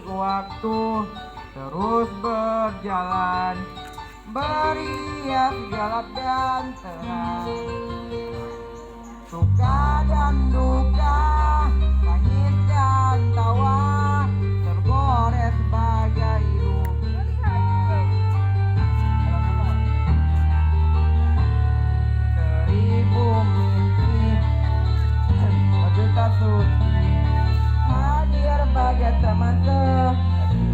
waktu terus berjalan, berias gelap dan terang, suka dan duka, tangis dan tawa, tergores bagai luka. Seribu mimpi berjuta suci hadir bagai teman sehati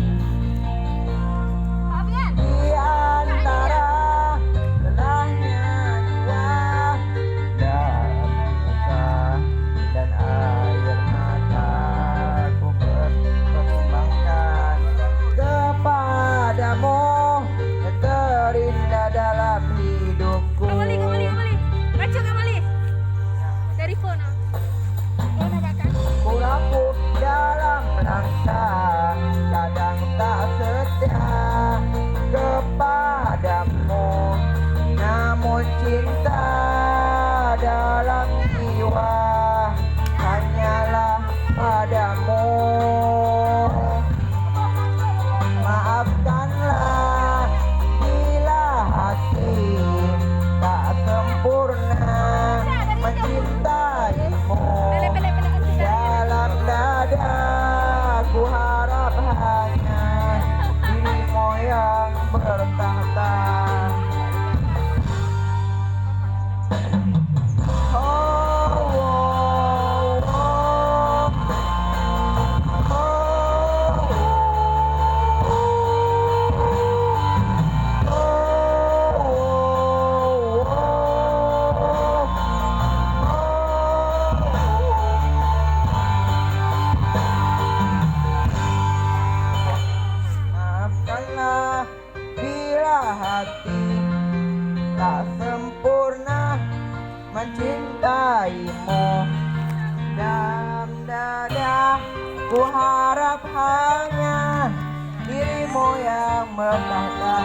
di antara lelahnya jiwa dan susah dan air mata ku persembahkan kepadamu yang terindah dalam hidupku. Kembali. Baca kembali. Dari phone. Ku rapuh dalam langkah, kadang tak setia kepadamu, namun cinta dalam jiwa hanyalah padamu. Maafkanlah bila hati tak sempurna mencintaimu. Dalam dada ku harap hanya dirimu yang bertahta. Oh, oh, oh, maafkanlah bila hati tak sempurna mencintaimu. Dalam dada ku harap hanya dirimu yang bertahta.